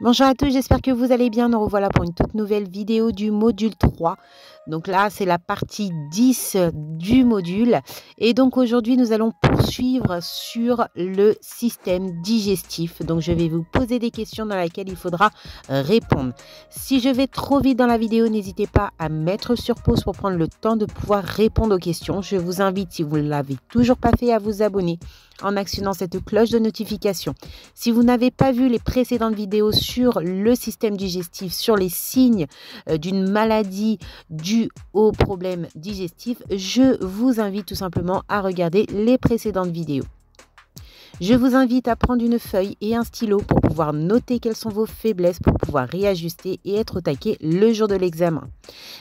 Bonjour à tous, j'espère que vous allez bien. Nous revoilà pour une toute nouvelle vidéo du module 3. Donc là, c'est la partie 10 du module. Et donc aujourd'hui, nous allons poursuivre sur le système digestif. Donc je vais vous poser des questions dans lesquelles il faudra répondre. Si je vais trop vite dans la vidéo, n'hésitez pas à mettre sur pause pour prendre le temps de pouvoir répondre aux questions. Je vous invite, si vous ne l'avez toujours pas fait, à vous abonner en actionnant cette cloche de notification. Si vous n'avez pas vu les précédentes vidéos sur le système digestif, sur les signes d'une maladie due aux problèmes digestifs, je vous invite tout simplement à regarder les précédentes vidéos. Je vous invite à prendre une feuille et un stylo pour pouvoir noter quelles sont vos faiblesses, pour pouvoir réajuster et être au taquet le jour de l'examen.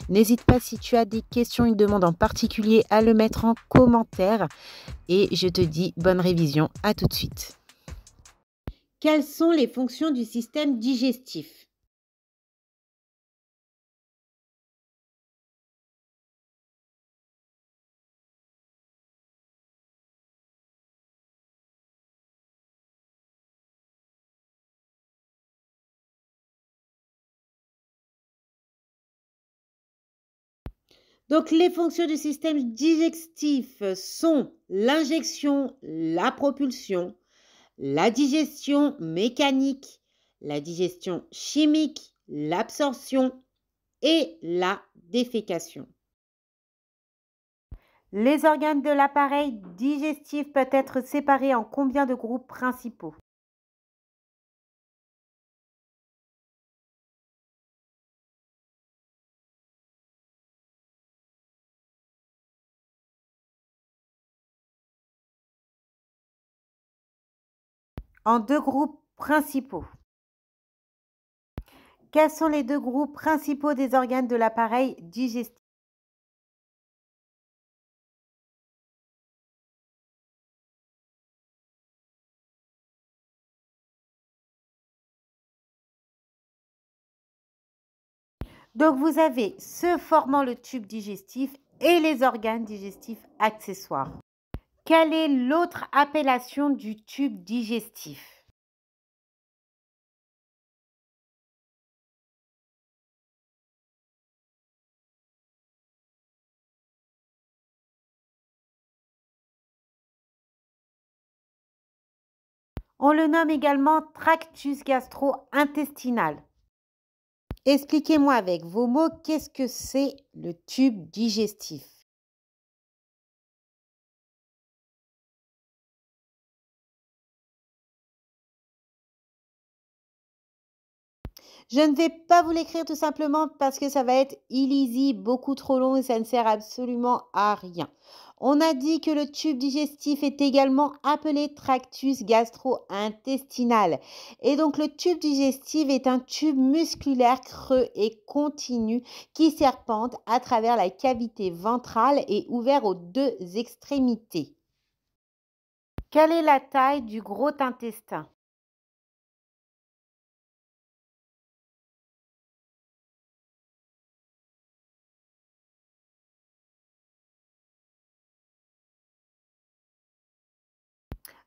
N'hésite pas, si tu as des questions, une demande en particulier, à le mettre en commentaire. Et je te dis bonne révision, à tout de suite. Quelles sont les fonctions du système digestif? Donc, les fonctions du système digestif sont l'injection, la propulsion, la digestion mécanique, la digestion chimique, l'absorption et la défécation. Les organes de l'appareil digestif peuvent être séparés en combien de groupes principaux? En deux groupes principaux. Quels sont les deux groupes principaux des organes de l'appareil digestif? Donc, vous avez ceux formant le tube digestif et les organes digestifs accessoires. Quelle est l'autre appellation du tube digestif? On le nomme également tractus gastro-intestinal. Expliquez-moi avec vos mots, qu'est-ce que c'est le tube digestif? Je ne vais pas vous l'écrire tout simplement parce que ça va être illisible, beaucoup trop long et ça ne sert absolument à rien. On a dit que le tube digestif est également appelé tractus gastro-intestinal. Et donc le tube digestif est un tube musculaire creux et continu qui serpente à travers la cavité ventrale et ouvert aux deux extrémités. Quelle est la taille du gros intestin?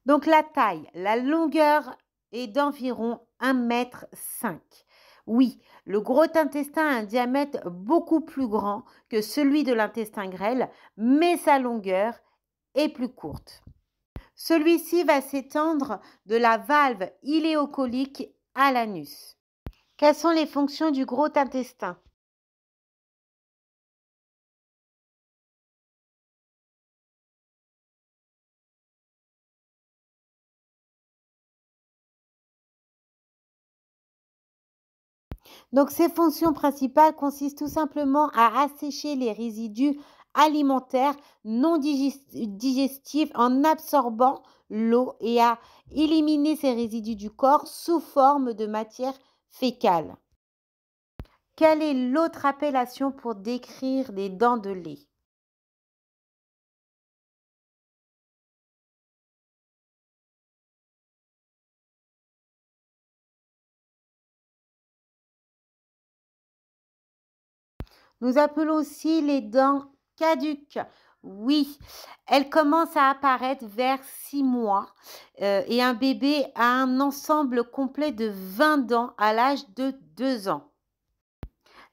Donc la taille, la longueur est d'environ 1,5 m. Oui, le gros intestin a un diamètre beaucoup plus grand que celui de l'intestin grêle, mais sa longueur est plus courte. Celui-ci va s'étendre de la valve iléocolique à l'anus. Quelles sont les fonctions du gros intestin? Donc, ces fonctions principales consistent tout simplement à assécher les résidus alimentaires non digestifs en absorbant l'eau et à éliminer ces résidus du corps sous forme de matière fécale. Quelle est l'autre appellation pour décrire les dents de lait? Nous appelons aussi les dents caduques. Oui, elle commence à apparaître vers 6 mois et un bébé a un ensemble complet de 20 dents à l'âge de 2 ans.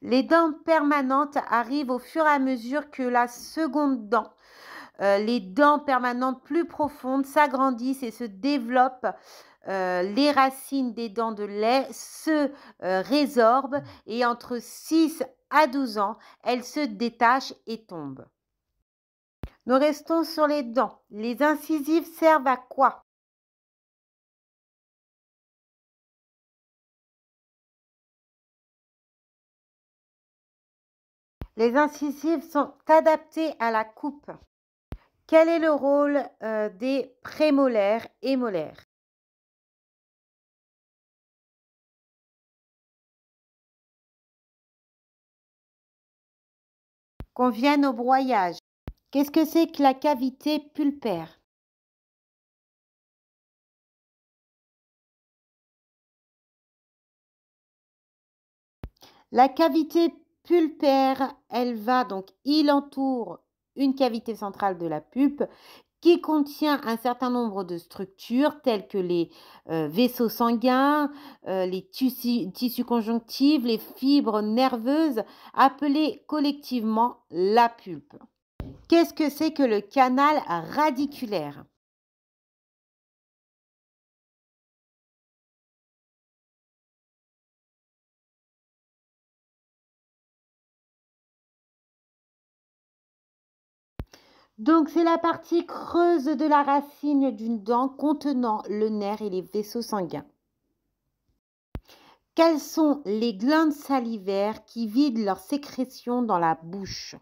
Les dents permanentes arrivent au fur et à mesure que la seconde dent. Les dents permanentes plus profondes s'agrandissent et se développent. Les racines des dents de lait se résorbent et entre 6 à 12 ans, elles se détachent et tombent. Nous restons sur les dents. Les incisives servent à quoi? Les incisives sont adaptées à la coupe. Quel est le rôle des prémolaires et molaires? Qu'on vienne au broyage. Qu'est-ce que c'est que la cavité pulpaire? La cavité pulpaire, il entoure une cavité centrale de la pulpe qui contient un certain nombre de structures telles que les vaisseaux sanguins, les tissus conjonctifs, les fibres nerveuses, appelées collectivement la pulpe. Qu'est-ce que c'est que le canal radiculaire? Donc, c'est la partie creuse de la racine d'une dent contenant le nerf et les vaisseaux sanguins. Quelles sont les glandes salivaires qui vident leurs sécrétions dans la bouche?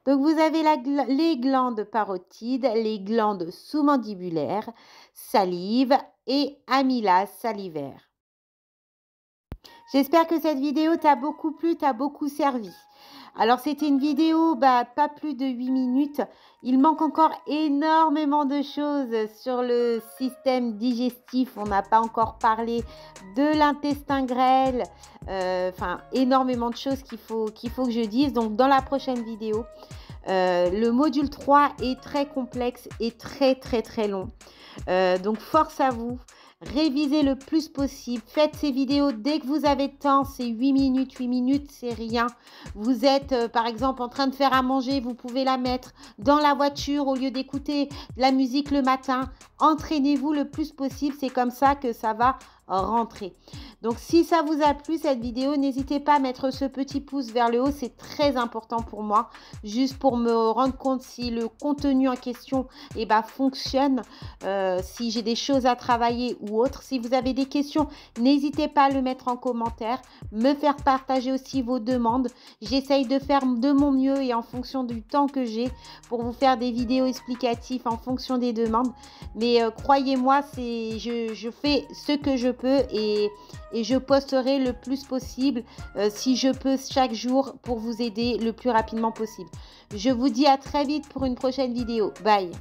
Donc, vous avez les glandes parotides, les glandes sous-mandibulaires, salive et amylase salivaire. J'espère que cette vidéo t'a beaucoup plu, t'a beaucoup servi. Alors, c'était une vidéo, pas plus de 8 minutes. Il manque encore énormément de choses sur le système digestif. On n'a pas encore parlé de l'intestin grêle. Énormément de choses qu'il faut que je dise. Donc, dans la prochaine vidéo, le module 3 est très complexe et très, très, très long. Donc, force à vous. Révisez le plus possible. Faites ces vidéos dès que vous avez le temps. C'est 8 minutes. 8 minutes, c'est rien. Vous êtes, par exemple, en train de faire à manger. Vous pouvez la mettre dans la voiture au lieu d'écouter la musique le matin. Entraînez-vous le plus possible. C'est comme ça que ça va rentrer. Donc, si ça vous a plu, cette vidéo, n'hésitez pas à mettre ce petit pouce vers le haut. C'est très important pour moi. Juste pour me rendre compte si le contenu en question fonctionne. Si j'ai des choses à travailler ou autre. Si vous avez des questions, n'hésitez pas à le mettre en commentaire, me faire partager aussi vos demandes. J'essaye de faire de mon mieux et en fonction du temps que j'ai pour vous faire des vidéos explicatives en fonction des demandes. Mais croyez-moi, je fais ce que je peux et je posterai le plus possible si je peux chaque jour pour vous aider le plus rapidement possible. Je vous dis à très vite pour une prochaine vidéo. Bye!